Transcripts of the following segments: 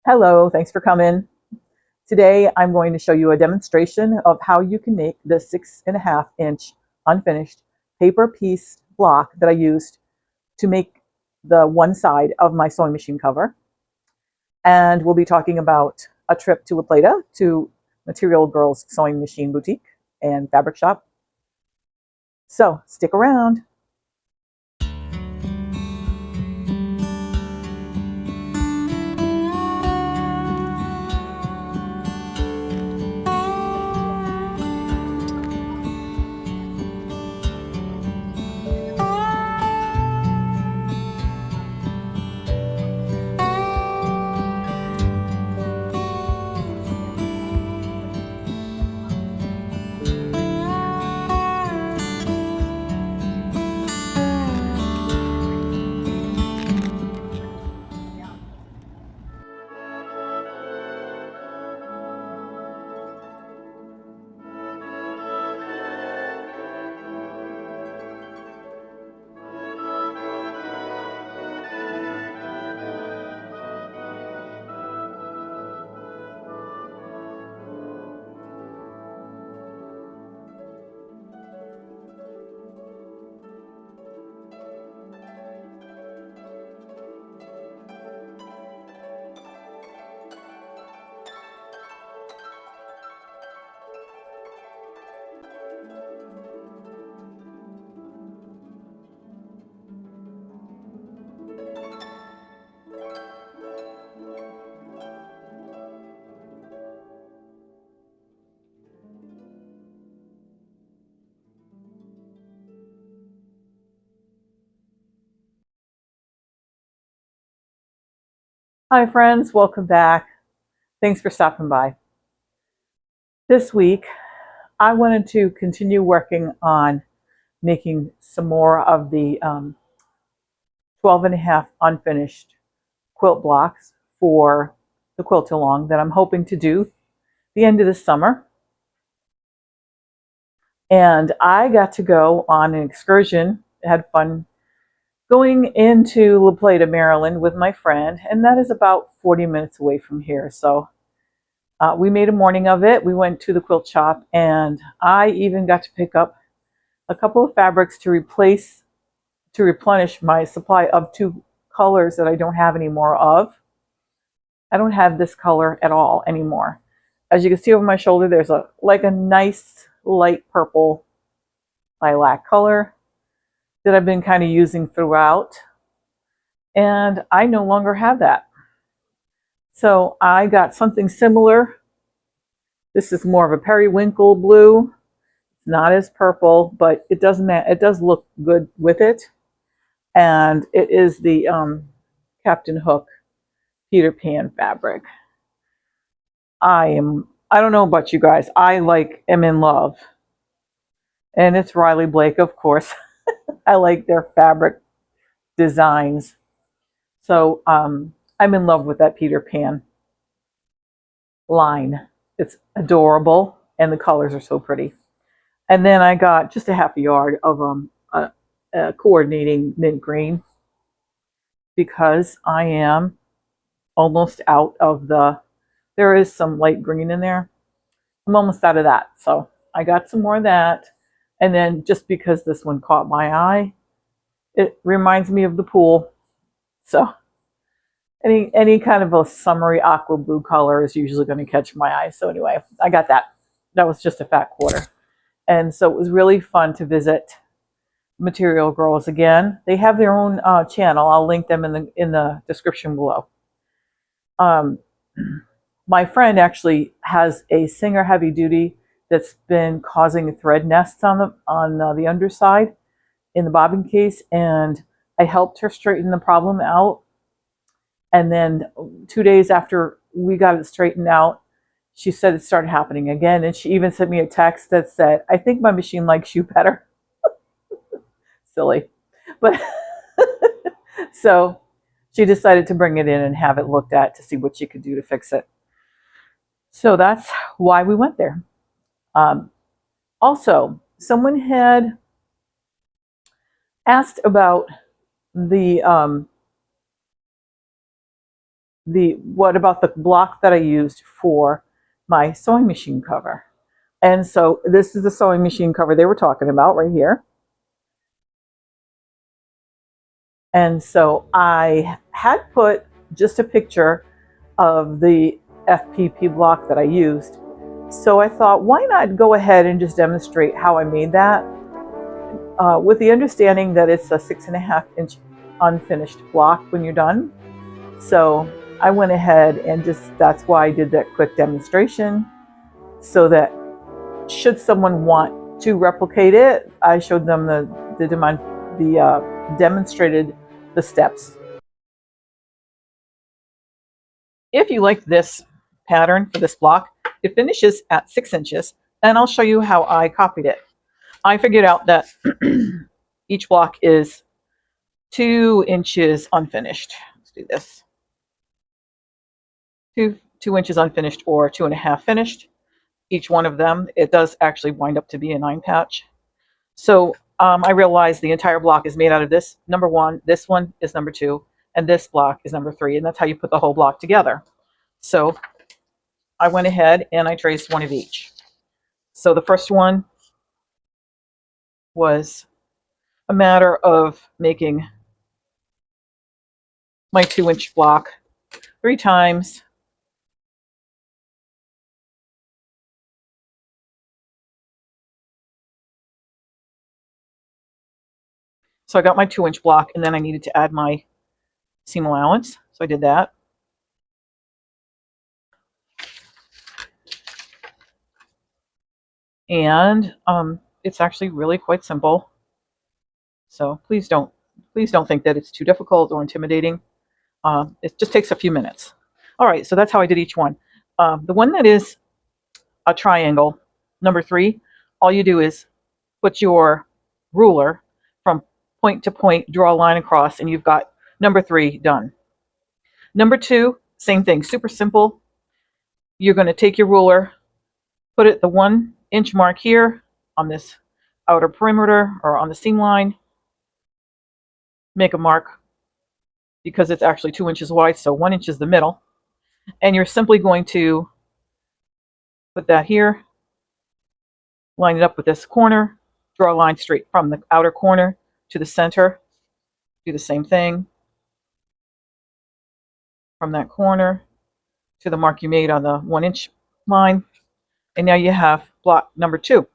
Hello, thanks for coming. Today I'm going to show you a demonstration of how you can make the 6.5-inch unfinished paper piece block that I used to make the one side of my sewing machine cover. And we'll be talking about a trip to La Plata to Material Girls Sewing Machine Boutique and Fabric Shop. So stick around. Hi friends, welcome back. Thanks for stopping by. This week I wanted to continue working on making some more of the 12.5 unfinished quilt blocks for the quilt along that I'm hoping to do the end of the summer. And I got to go on an excursion, had fun going into La Plata, Maryland with my friend, and that is about 40 minutes away from here. So we made a morning of it. We went to the quilt shop, and I even got to pick up a couple of fabrics to replenish my supply of two colors that I don't have any more of. I don't have this color at all anymore. As you can see over my shoulder, there's a nice light purple lilac color that I've been kind of using throughout, and I no longer have that. So I got something similar. This is more of a periwinkle blue. It's not as purple, but it does look good with it. And it is the Captain Hook Peter Pan fabric. I don't know about you guys. am in love. And it's Riley Blake, of course. I like their fabric designs. So I'm in love with that Peter Pan line. It's adorable, and the colors are so pretty. And then I got just a half a yard of a coordinating mint green because I am almost out of there is some light green in there. I'm almost out of that. So I got some more of that. And then just because this one caught my eye, it reminds me of the pool. So any kind of a summery aqua blue color is usually going to catch my eye. So anyway, I got that. That was just a fat quarter. And so it was really fun to visit Material Girls again. They have their own channel. I'll link them in the description below. My friend actually has a Singer heavy duty that's been causing thread nests on the underside in the bobbin case, and I helped her straighten the problem out. And then 2 days after we got it straightened out, she said it started happening again, and she even sent me a text that said, "I think my machine likes you better." Silly, but so she decided to bring it in and have it looked at to see what she could do to fix it. So that's why we went there. Also, someone had asked about the what about the block that I used for my sewing machine cover? And so this is the sewing machine cover they were talking about right here. And so I had put just a picture of the FPP block that I used. So I thought, why not go ahead and just demonstrate how I made that, with the understanding that it's a 6.5 inch unfinished block when you're done. So I went ahead and that's why I did that quick demonstration, so that should someone want to replicate it, I showed them demonstrated the steps. If you like this pattern for this block, it finishes at 6 inches, and I'll show you how I copied it. I figured out that each block is 2 inches unfinished. Let's do this. 2 inches unfinished, or 2.5 finished. Each one of them, it does actually wind up to be a 9 patch. So I realized the entire block is made out of this number 1, this one is number 2, and this block is number 3, and that's how you put the whole block together. So I went ahead and I traced one of each. So the first one was a matter of making my 2-inch block 3 times. So I got my 2-inch block, and then I needed to add my seam allowance. So I did that. And it's actually really quite simple. So please don't think that it's too difficult or intimidating. It just takes a few minutes. All right, so that's how I did each one. The one that is a triangle, number 3, all you do is put your ruler from point to point, draw a line across, and you've got number 3 done. Number 2, same thing, super simple. You're going to take your ruler, put it at the 1-inch mark here on this outer perimeter or on the seam line, make a mark because it's actually 2 inches wide, so 1 inch is the middle. And you're simply going to put that here, line it up with this corner, draw a line straight from the outer corner to the center, do the same thing from that corner to the mark you made on the 1-inch line. And now you have block number 2.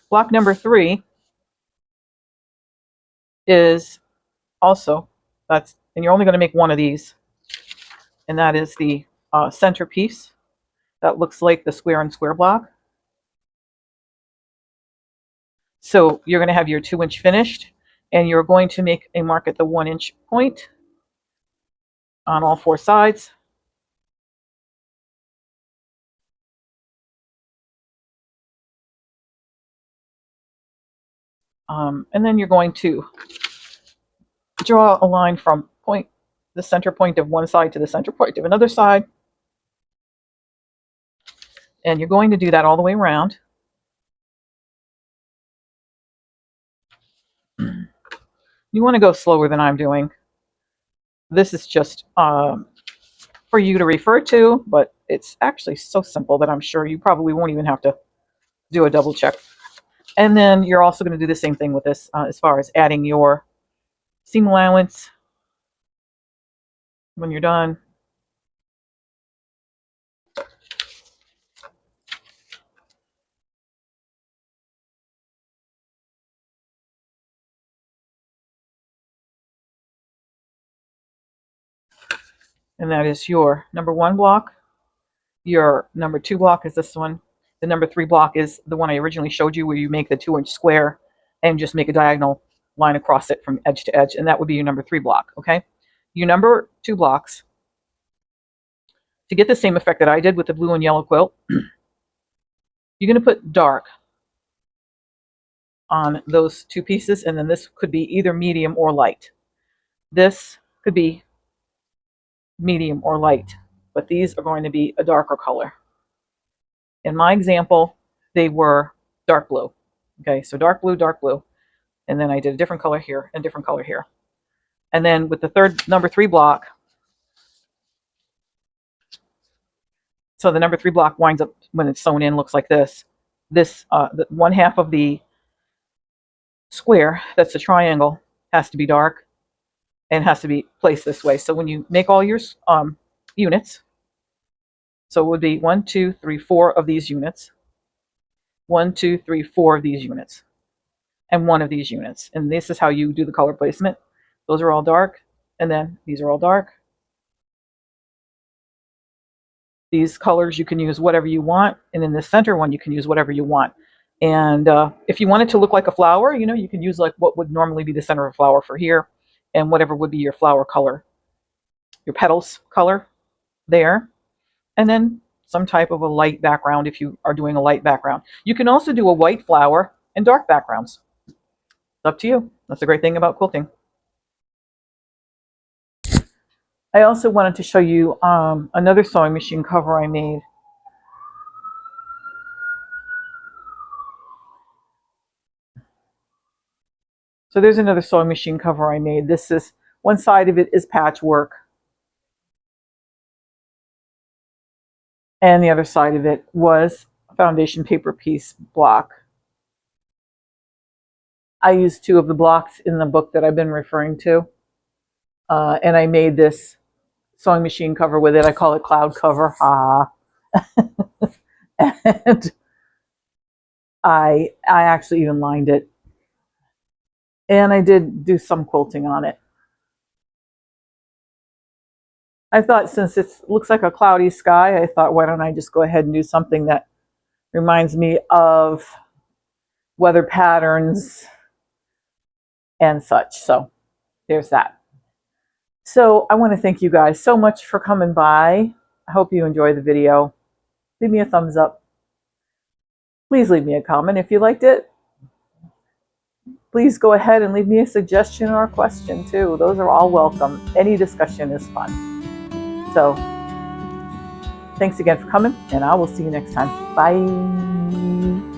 Block number 3 is also, and you're only going to make one of these, and that is the centerpiece that looks like the square and square block. So you're going to have your 2-inch finished, and you're going to make a mark at the 1-inch point on all 4 sides. And then you're going to draw a line from the center point of one side to the center point of another side. And you're going to do that all the way around. You want to go slower than I'm doing. This is just for you to refer to, but it's actually so simple that I'm sure you probably won't even have to do a double check. And then you're also going to do the same thing with this as far as adding your seam allowance when you're done. And that is your number 1 block. Your number 2 block is this one. The number 3 block is the one I originally showed you, where you make the 2-inch square and just make a diagonal line across it from edge to edge, and that would be your number 3 block, okay? Your number 2 blocks, to get the same effect that I did with the blue and yellow quilt, you're going to put dark on those 2 pieces, and then this could be either medium or light. This could be medium or light, but these are going to be a darker color. In my example, they were dark blue. Okay, so dark blue, and then I did a different color here and different color here. And then with the number 3 block, So the number 3 block winds up, when it's sewn in, looks like this. The one half of the square, that's the triangle, has to be dark and has to be placed this way. So when you make all your units, so it would be 1, 2, 3, 4 of these units, 1, 2, 3, 4 of these units, and 1 of these units. And this is how you do the color placement. Those are all dark, and then these are all dark. These colors, you can use whatever you want, and in the center one, you can use whatever you want. And if you want it to look like a flower, you can use like what would normally be the center of a flower for here, and whatever would be your flower color, your petals color there, and then some type of a light background if you are doing a light background. You can also do a white flower and dark backgrounds. It's up to you. That's the great thing about quilting. I also wanted to show you another sewing machine cover I made. So there's another sewing machine cover I made. This is, one side of it is patchwork, and the other side of it was foundation paper piece block. I used 2 of the blocks in the book that I've been referring to, and I made this sewing machine cover with it. I call it cloud cover. And I actually even lined it, and I did do some quilting on it. I thought, since it looks like a cloudy sky, I thought, why don't I just go ahead and do something that reminds me of weather patterns and such. So there's that. So I want to thank you guys so much for coming by. I hope you enjoyed the video. Leave me a thumbs up. Please leave me a comment if you liked it. Please go ahead and leave me a suggestion or a question too. Those are all welcome. Any discussion is fun. So thanks again for coming, and I will see you next time. Bye.